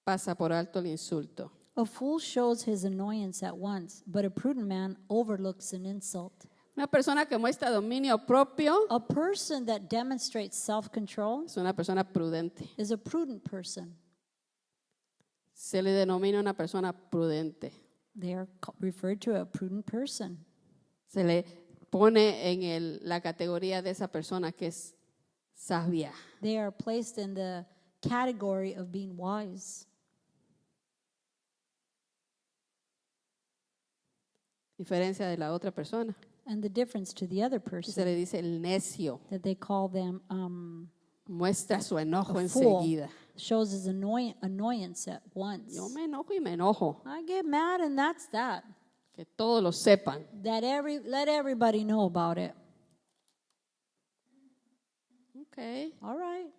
pasa por alto el insulto. A fool shows his annoyance at once, but a prudent man overlooks an insult. Una persona que muestra dominio propio A person that demonstrates self-control es una persona prudente. is a prudent person. Se le denomina una persona prudente. They are referred to a prudent person. Se le pone en la categoría de esa persona que es sabia. They are placed in the category of being wise. Diferencia de la otra persona. And the difference to the other Se person, le dice el necio. that they call them Muestra su enojo a fool, enseguida. shows his annoyance at once. Yo me enojo y me enojo. I get mad and that's that. Que todos lo sepan. Let everybody know about it. Okay. All right.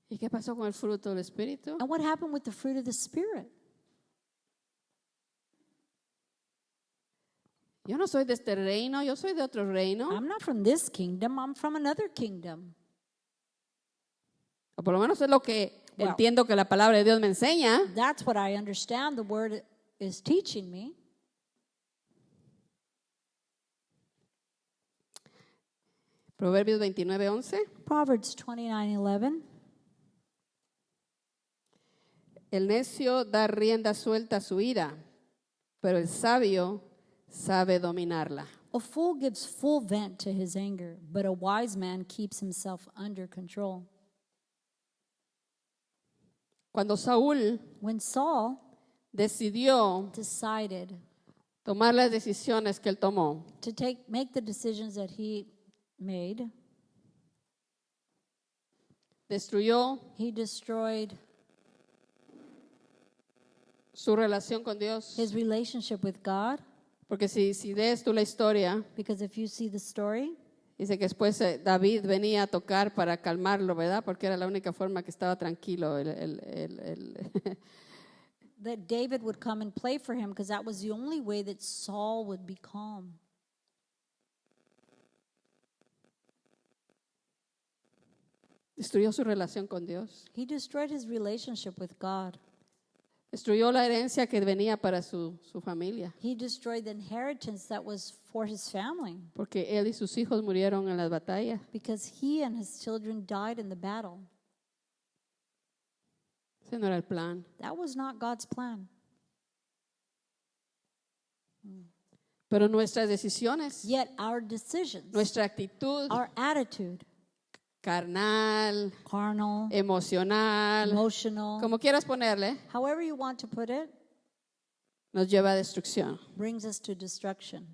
¿Y qué pasó con el fruto del Espíritu? And what happened with the fruit of the Spirit? Yo no soy de este reino, yo soy de otro reino. I'm not from this kingdom, I'm from another kingdom. O por lo menos es lo que Well. entiendo que la palabra de Dios me enseña. That's what I understand the word is teaching me. Proverbios 29:11. Proverbs 29:11. El necio da rienda suelta a su ira, pero el sabio sabe dominarla. A fool gives full vent to his anger, but a wise man keeps himself under control. Cuando Saúl When Saul decidió decided tomar las decisiones que él tomó, to make the decisions that he made, destruyó he destroyed su relación con Dios. his relationship with God. Porque si lees tú la historia, Because if you see the story, dice que después David venía a tocar para calmarlo, ¿verdad? Porque era la única forma que estaba tranquilo. that David would come and play for him because that was the only way that Saul would be calm. Destruyó su relación con Dios. He destroyed his relationship with God. Destruyó la herencia que venía para su familia. He destroyed the inheritance that was for his family Porque él y sus hijos murieron en las batallas. because he and his children died in the battle. Ese no era el plan. That was not God's plan. Pero nuestras decisiones, Yet our decisions, nuestra actitud our attitude, carnal, carnal, emocional, emotional, como quieras ponerle, however you want to put it, nos lleva a destrucción. brings us to destruction.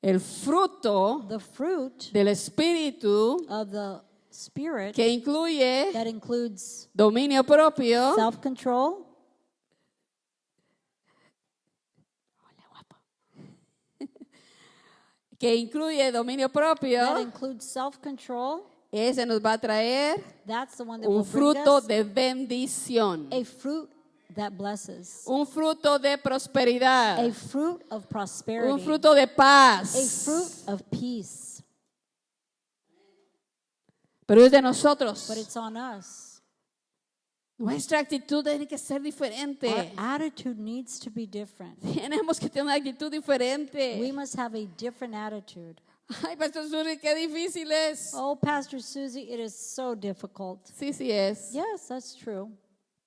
El fruto The fruit del Espíritu, of the Spirit que incluye that includes dominio propio, self-control, que incluye dominio that propio, includes self-control, ese nos va a traer that's the one that un will bring fruto us de bendición, a fruit that blesses, un fruto de prosperidad, a fruit of prosperity, un fruto de a paz. fruit of peace. Pero es de nosotros. But it's on us. Nuestra actitud tiene que ser Our diferente. attitude needs to be different. Tenemos que tener una actitud We diferente. must have a different attitude. Ay, Pastor Suri, qué difícil es. Oh, Pastor Susie, it is so difficult. Sí, sí es. Yes, that's true.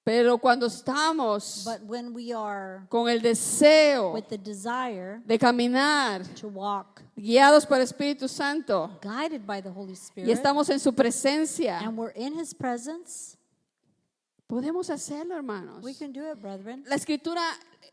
Pero cuando estamos But when we are con el deseo with the desire de caminar, to walk guiados por el Espíritu Santo, guided by the Holy y Spirit, estamos en su presencia, and we're in His presence, podemos hacerlo, hermanos. we can do it, brethren. La Escritura,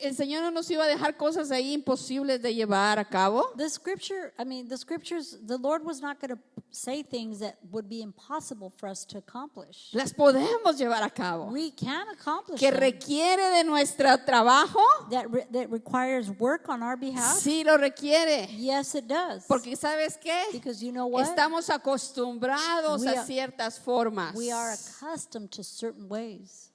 el Señor no nos iba a dejar cosas ahí imposibles de llevar a cabo. The scriptures, the Lord was not going to say things that would be impossible for us to accomplish. Las podemos llevar a cabo. We can accomplish Que them. requiere de nuestro trabajo, That requires work on our behalf. sí lo requiere. Yes, it does. Porque ¿sabes qué? Because you know what? Estamos acostumbrados We a are- ciertas formas. We are accustomed to certain ways.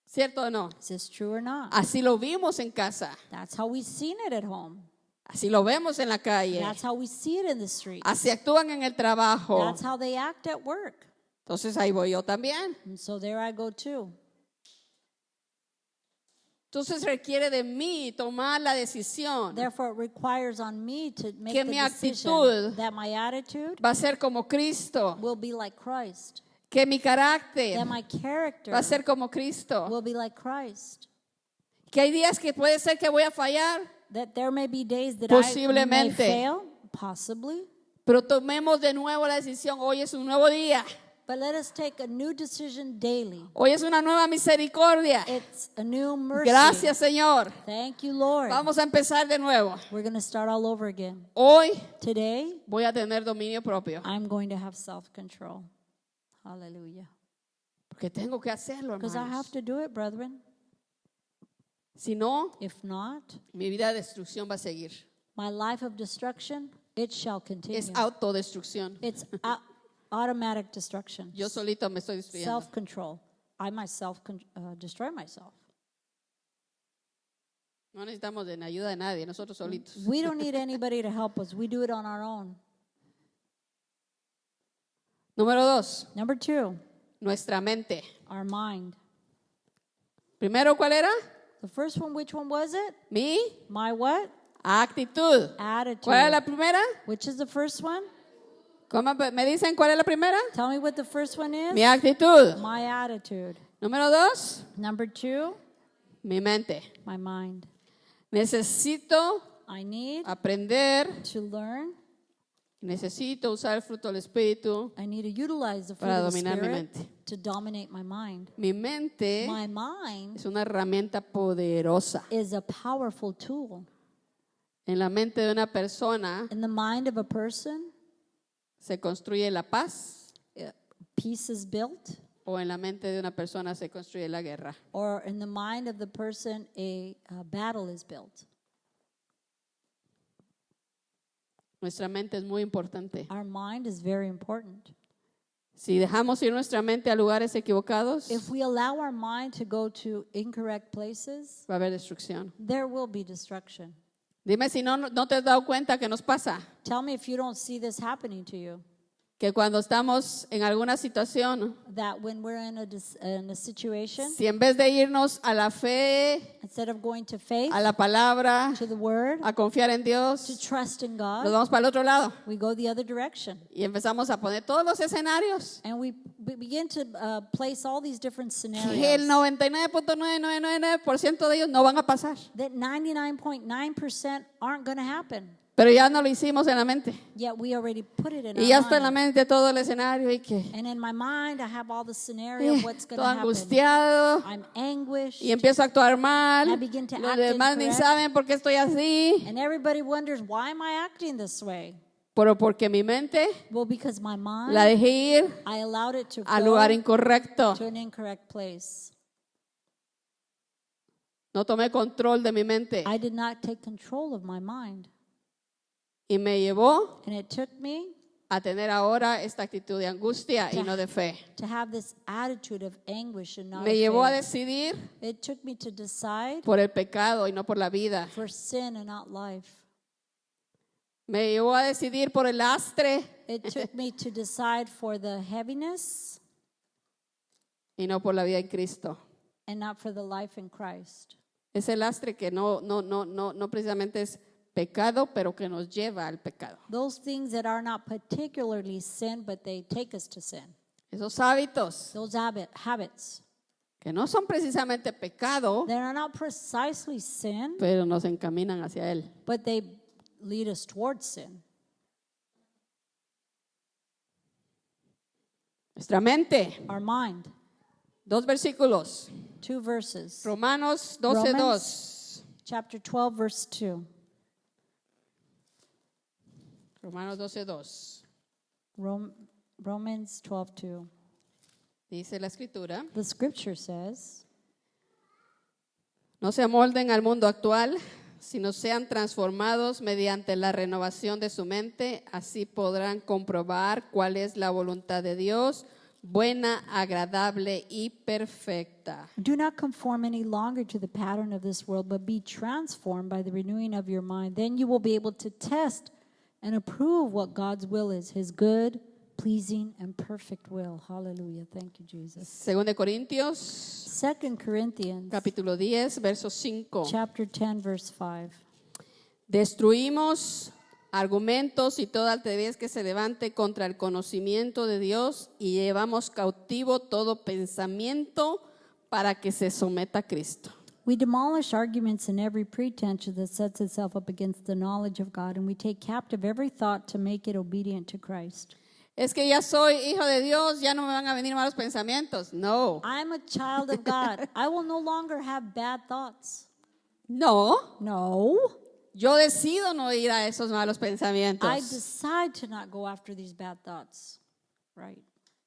¿Cierto o no? Is this true or not? Así lo vimos en casa. That's how we've seen it at home. Así lo vemos en la calle. That's how we see it in the street. Así actúan en el trabajo. That's how they act at work. Entonces ahí voy yo también. And so there I go too. Entonces requiere de mí tomar la decisión. Therefore, it requires on me to make Que the mi decision actitud that my attitude Va a ser como Cristo. will be like Christ, Que mi carácter that my character va a ser como Cristo. will be like Christ. Que hay días que puede ser que voy a fallar, That there may be days that I may Posiblemente. fail, possibly, pero tomemos de nuevo la decisión. Hoy es un nuevo día. but let us take a new decision daily. Hoy es una nueva misericordia. It's a new mercy. Gracias, Señor. Thank you, Lord. Vamos a empezar de nuevo. We're going to start all over again. Hoy Today, voy a tener dominio propio. I'm going to have self-control. Hallelujah. Porque tengo que hacerlo, Because I have hermanos. to do it, brethren. Si no, If not, mi vida de destrucción va a seguir. my life of destruction, it shall continue. Es autodestrucción. It's automatic destruction. Yo solito me estoy destruyendo. Self-control. I myself destroy myself. No necesitamos de la ayuda de nadie, nosotros solitos. We don't need anybody to help us. We do it on our own. Número 2, Number 2, nuestra mente. our mind. Primero, ¿cuál era? The first one, which one was it? Mi My what? actitud. Attitude. ¿Cuál es la primera? Which is the first one? ¿Cómo me dicen cuál es la primera? Tell me what the first one is. Mi actitud. My attitude. Número 2, Number 2, mi mente. my mind. Necesito I need aprender, to learn. necesito usar el fruto del Espíritu. I need to utilize the fruit Para of the dominar mi Spirit mente. to dominate my mind. Mi mente My mind es una herramienta poderosa. is a powerful tool. En la mente de una persona In the mind of a person, se construye la paz, peace is built, o en la mente de una persona se construye la guerra. or in the mind of the person, a battle is built. Nuestra mente es muy importante. Our mind is very important. Si dejamos ir nuestra mente a lugares equivocados, If we allow our mind to go to incorrect places, va a haber destrucción. there will be destruction. Dime si no te has dado cuenta que nos pasa. Tell me if you don't see this happening to you, Que cuando estamos en alguna situación, that when we're in a situation, si en vez de irnos a la fe, instead of going to faith, a la palabra, to the word, a confiar en to Dios, trust in nos God, vamos para el otro lado we go the other direction. y empezamos a poner todos los escenarios And we begin to place all these different que el scenarios 99.999% de ellos no van a pasar. that 99.9% aren't going to happen. Pero ya no lo hicimos en la mente. Yet we already put it in Y ya our está en la mind. mente todo el escenario y que And in my mind, I have all the scenario of what's going todo to happen. angustiado I'm anguished. y empiezo a actuar mal. I begin to Los act demás ni incorrect. saben por qué estoy así. And everybody wonders, why am I acting this way? Pero porque mi mente Well, because my mind, la dejé ir I allowed it to al go lugar incorrecto. to an incorrect place. No tomé control de mi mente I did not take control of my mind. y me llevó And it took me a tener ahora esta actitud de angustia y no de fe. to have this attitude of anguish and not Me of llevó a faith. decidir It took me to decide por el pecado y no por la vida. for sin and not life. Me llevó a decidir por el lastre It took me to decide for the heaviness y no por la vida en Cristo. and not for the life in Christ. Ese lastre que no precisamente es pecado, pero que nos lleva al pecado. Those things that are not particularly sin, but they take us to sin. Esos hábitos Those habits que no son precisamente pecado, that are not precisely sin, pero nos encaminan hacia él. but they lead us towards sin. Nuestra mente, Our mind. 2 versículos. 2 verses. Romanos 12:2. Chapter 12, verse 2. Romanos 12:2. Romans 12:2. Dice la escritura: The scripture says, no se amolden al mundo actual, sino sean transformados mediante la renovación de su mente, así podrán comprobar cuál es la voluntad de Dios, buena, agradable y perfecta. do not conform any longer to the pattern of this world, but be transformed by the renewing of your mind. Then you will be able to test and approve what God's will is, his good, pleasing, and perfect will. Hallelujah. Thank you, Jesus. 2 Corintios, 2 Corinthians capítulo 10, verso 5. chapter 10, verse 5. Destruimos argumentos y toda altivez que se levante contra el conocimiento de Dios y llevamos cautivo todo pensamiento para que se someta a Cristo. We demolish arguments and every pretension that sets itself up against the knowledge of God, and we take captive every thought to make it obedient to Christ. Es que ya soy hijo de Dios, ya no me van a venir malos pensamientos. No, I'm a child of God. I will no longer have bad thoughts. no, No. yo decido no ir a esos malos pensamientos. I decide to not go after these bad thoughts. Right,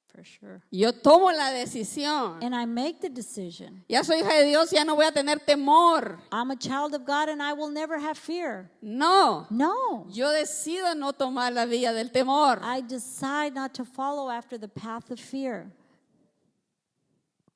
for sure. Yo tomo la decisión. And I make the decision. Ya soy hija de Dios, ya no voy a tener temor. I'm a child of God and I will never have fear. No, No. yo decido no tomar la vía del temor. I decide not to follow after the path of fear.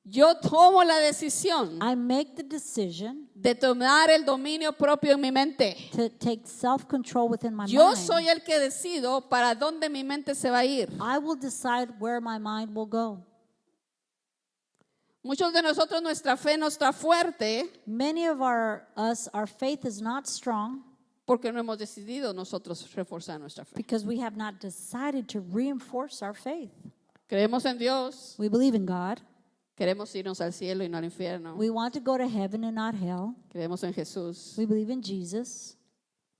Yo tomo la decisión I make the decision de tomar el dominio propio en mi mente. to take self-control within my Yo mind. soy el que decido para dónde mi mente se va a ir. I will decide where my mind will go. Muchos de nosotros nuestra fe no está fuerte Many of our faith is not strong porque no hemos decidido nosotros reforzar nuestra fe. because we have not decided to reinforce our faith. Creemos en Dios, We believe in God. queremos irnos al cielo y no al infierno. We want to go to heaven and not hell. Creemos en Jesús, We believe in Jesus,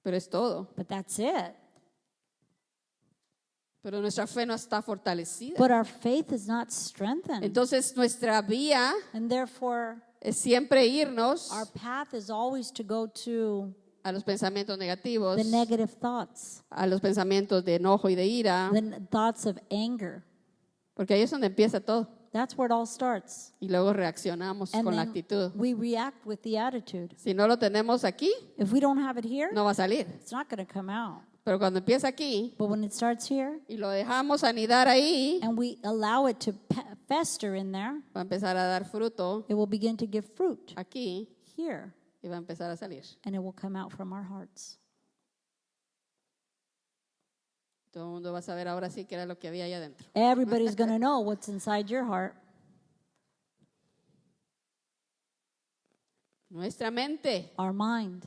pero es todo. but that's it. Pero nuestra fe no está fortalecida. But our faith is not strengthened. Entonces nuestra vía And therefore, es siempre irnos our path is always to go to a los pensamientos negativos, the negative thoughts, a los pensamientos de enojo y de ira, the thoughts of anger, porque ahí es donde empieza todo. That's where it all starts. y luego reaccionamos And con la then actitud. we react with the attitude. Si no lo tenemos aquí, If we don't have it here, no va a salir. it's not going to come out. Pero cuando empieza aquí But when it starts here y lo dejamos anidar ahí, and we allow it to fester in there, va a empezar a dar fruto it will begin to give fruit aquí here, y va a empezar a salir. and it will come out from our hearts. Todo el mundo va a saber ahora sí qué era lo que había allá adentro. Everybody's going to know what's inside your heart. Nuestra mente Our mind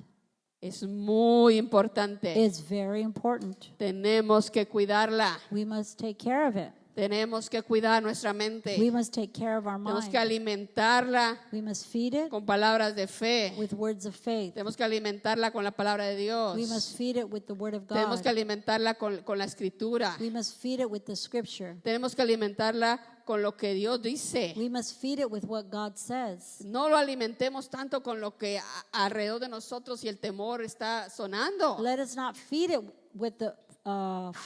es muy importante. is very important. Tenemos que cuidarla. We must take care of it. Tenemos que cuidar nuestra We mente. must take care of our Tenemos mind. que alimentarla We must feed it con palabras de fe. with words of faith. Tenemos que alimentarla con la palabra de Dios. We must feed it with the word of Tenemos que God. alimentarla con la escritura. We must feed it with the scripture. Tenemos que alimentarla con lo que Dios dice. We must feed it with what God says. No lo alimentemos tanto con lo que alrededor de nosotros y el temor está sonando. Let us not feed it with the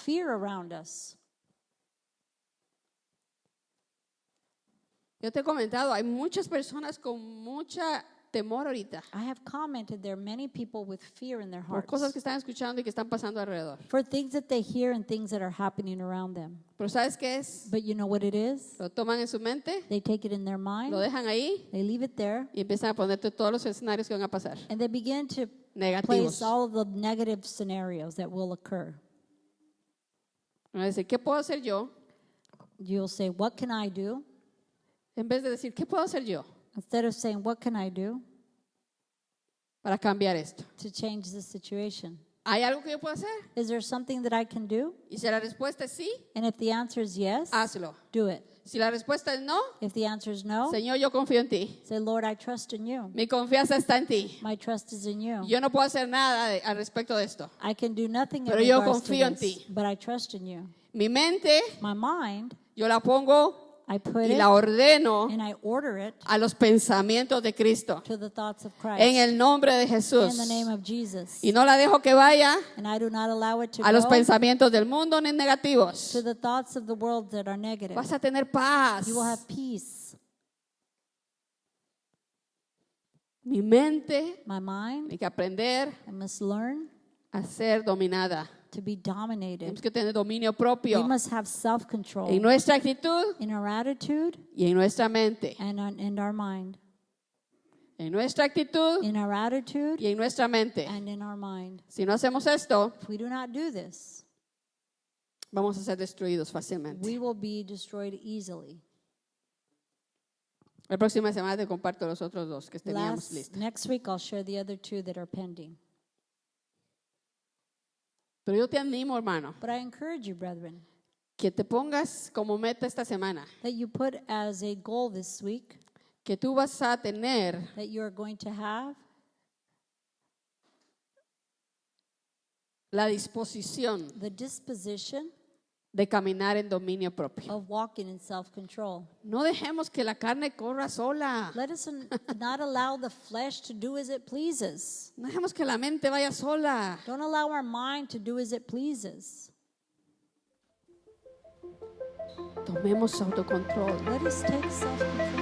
fear around us. Yo te he comentado, hay muchas personas con mucha temor ahorita I have commented there are many people with fear in their por cosas que hearts están escuchando y que están pasando alrededor. for things that they hear and things that are happening around them. Pero ¿sabes qué es? But you know what it is? Lo toman en su mente, They take it in their mind, lo dejan ahí they leave it there, y empiezan a ponerte todos los escenarios que van a pasar. and they begin to Negativos. place all of the negative scenarios that will occur. Van a decir, ¿qué puedo hacer yo? You'll say, what can I do? En vez de decir, ¿qué puedo hacer yo Instead of saying, what can I do para cambiar esto? to change this situation? ¿Hay algo que yo puedo hacer? Is there something that I can do? Y si la respuesta es sí, And if the answer is yes, hazlo. do it. Si la respuesta es no, If the answer is no, Señor, yo confío en ti. say, Lord, I trust in you. Mi confianza está en ti. My trust is in you. Yo no puedo hacer nada al respecto de esto. I can do nothing in Pero yo regards to confío en this, ti. but I trust in you. Mi mente, My mind, yo la pongo I put y it la ordeno and I order it a los pensamientos de Cristo. to the thoughts of En Christ el nombre de in Jesús. the name of Jesus. Y no la dejo que vaya And I do not allow it to a los go pensamientos del mundo ni negativos. to the thoughts of the world that are negative. Vas a tener paz. You will have peace. Mi mente My mind, tiene que aprender I must learn a ser dominada. to be dominated. Tenemos que tener dominio We propio must have self-control en nuestra actitud in our attitude y en nuestra mente. and in our mind. En nuestra actitud In our attitude y en nuestra mente. and in our mind. Si no hacemos esto, If we do not do this, vamos a ser destruidos fácilmente. we will be destroyed easily. La próxima semana te comparto los otros dos que teníamos listos. Next week, I'll share the other two that are pending. Pero yo te animo, hermano, But I encourage you, brethren, que te pongas como meta esta semana, that you put as a goal this week que tú vas a tener that you are going to have la disposición the disposition de caminar en dominio propio. of walking in self-control. No dejemos que la carne corra sola. Let us not allow the flesh to do as it pleases. No dejemos que la mente vaya sola. Don't allow our mind to do as it pleases. Tomemos autocontrol. Let us take self-control.